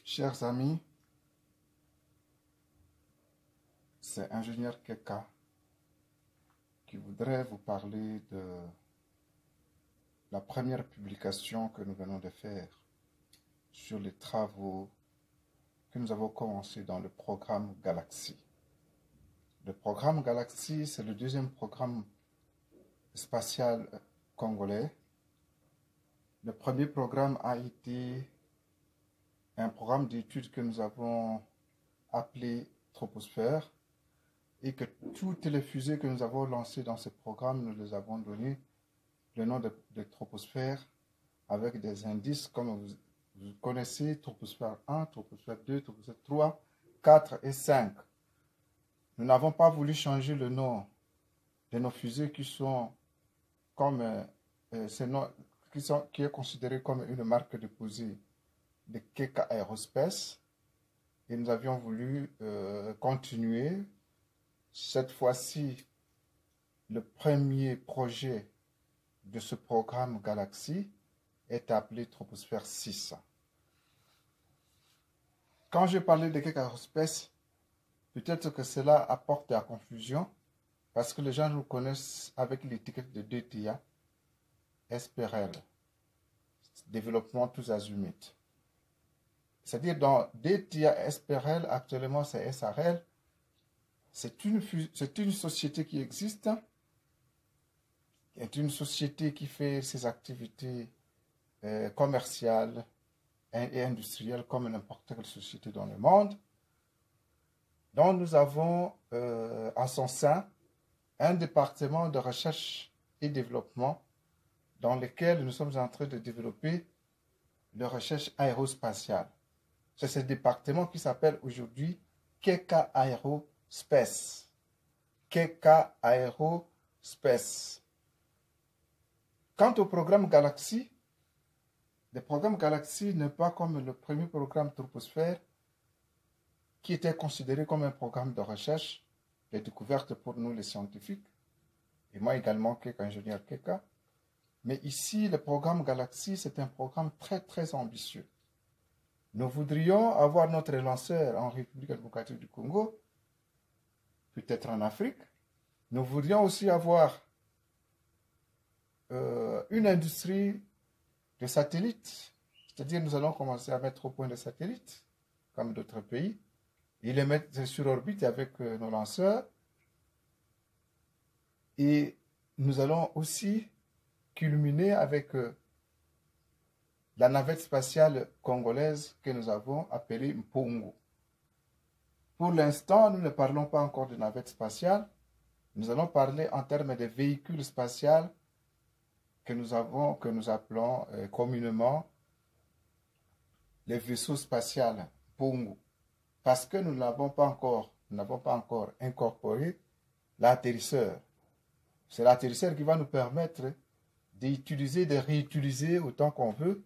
Chers amis, c'est ingénieur Keka qui voudrait vous parler de la première publication que nous venons de faire sur les travaux que nous avons commencé dans le programme Galaxy. Le programme Galaxy, c'est le deuxième programme spatial congolais. Le premier programme a été un programme d'études que nous avons appelé Troposphère et que toutes les fusées que nous avons lancées dans ce programme, nous les avons donné le nom de Troposphère avec des indices comme vous connaissez, Troposphère 1, Troposphère 2, Troposphère 3, 4 et 5. Nous n'avons pas voulu changer le nom de nos fusées qui sont comme qui est considéré comme une marque de pesée de Keka Aerospace. Et nous avions voulu continuer. Cette fois-ci, le premier projet de ce programme Galaxy est appelé Troposphère 6. Quand je parlais de Keka Aerospace, peut-être que cela apporte à confusion parce que les gens nous connaissent avec l'étiquette de DTIA, SPRL, développement tous azimuts. C'est-à-dire dans DTIA SPRL, actuellement c'est SRL, c'est une société qui existe, c'est une société qui fait ses activités commerciales et industrielles comme n'importe quelle société dans le monde. Donc nous avons en son sein un département de recherche et développement dans lequel nous sommes en train de développer la recherche aérospatiale. C'est ce département qui s'appelle aujourd'hui Keka Aerospace. Keka Aerospace. Quant au programme Galaxy, le programme Galaxy n'est pas comme le premier programme Troposphère qui était considéré comme un programme de recherche et découverte pour nous les scientifiques, et moi également ingénieur Keka. Mais ici, le programme Galaxy, c'est un programme très très ambitieux. Nous voudrions avoir notre lanceur en République démocratique du Congo, peut-être en Afrique. Nous voudrions aussi avoir une industrie de satellites, c'est-à-dire nous allons commencer à mettre au point des satellites, comme d'autres pays, et les mettre sur orbite avec nos lanceurs. Et nous allons aussi culminer avec la navette spatiale congolaise que nous avons appelée Mpongo. Pour l'instant, nous ne parlons pas encore de navette spatiale. Nous allons parler en termes de véhicules spatials que nous appelons communément les vaisseaux spatials Mpongo. Parce que nous n'avons pas encore incorporé l'atterrisseur. C'est l'atterrisseur qui va nous permettre d'utiliser, de réutiliser autant qu'on veut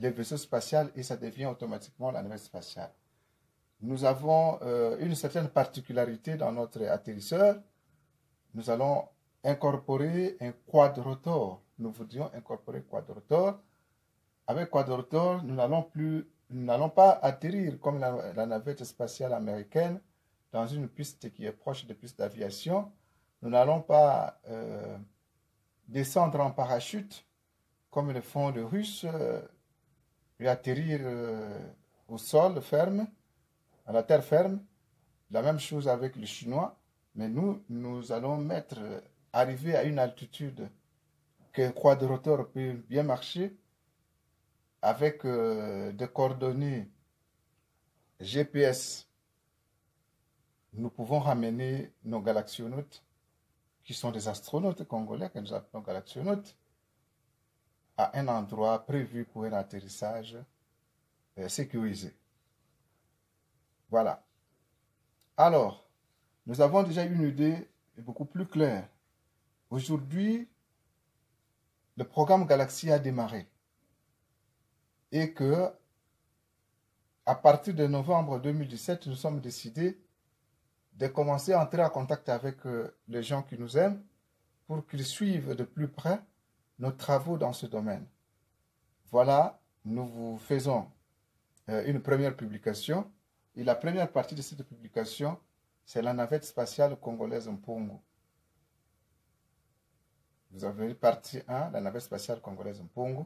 les vaisseaux spatiaux et ça devient automatiquement la navette spatiale. Nous avons une certaine particularité dans notre atterrisseur. Nous allons incorporer un quadrotor. Nous voudrions incorporer quadrotor. Avec quadrotor, nous n'allons pas atterrir comme la navette spatiale américaine dans une piste qui est proche de piste d'aviation. Nous n'allons pas descendre en parachute comme le font les Russes et atterrir au sol ferme, à la terre ferme. La même chose avec les Chinois. Mais nous allons arriver à une altitude qu'un quadrotor peut bien marcher avec des coordonnées GPS. Nous pouvons ramener nos galaxionautes, qui sont des astronautes congolais que nous appelons galaxionautes, à un endroit prévu pour un atterrissage sécurisé. Voilà. Alors, nous avons déjà une idée beaucoup plus claire. Aujourd'hui, le programme Galaxy a démarré et que, à partir de novembre 2017, nous sommes décidés de commencer à entrer en contact avec les gens qui nous aiment pour qu'ils suivent de plus près nos travaux dans ce domaine. Voilà, nous vous faisons une première publication. Et la première partie de cette publication, c'est la navette spatiale congolaise Mpungu. Vous avez partie 1, la navette spatiale congolaise Mpungu.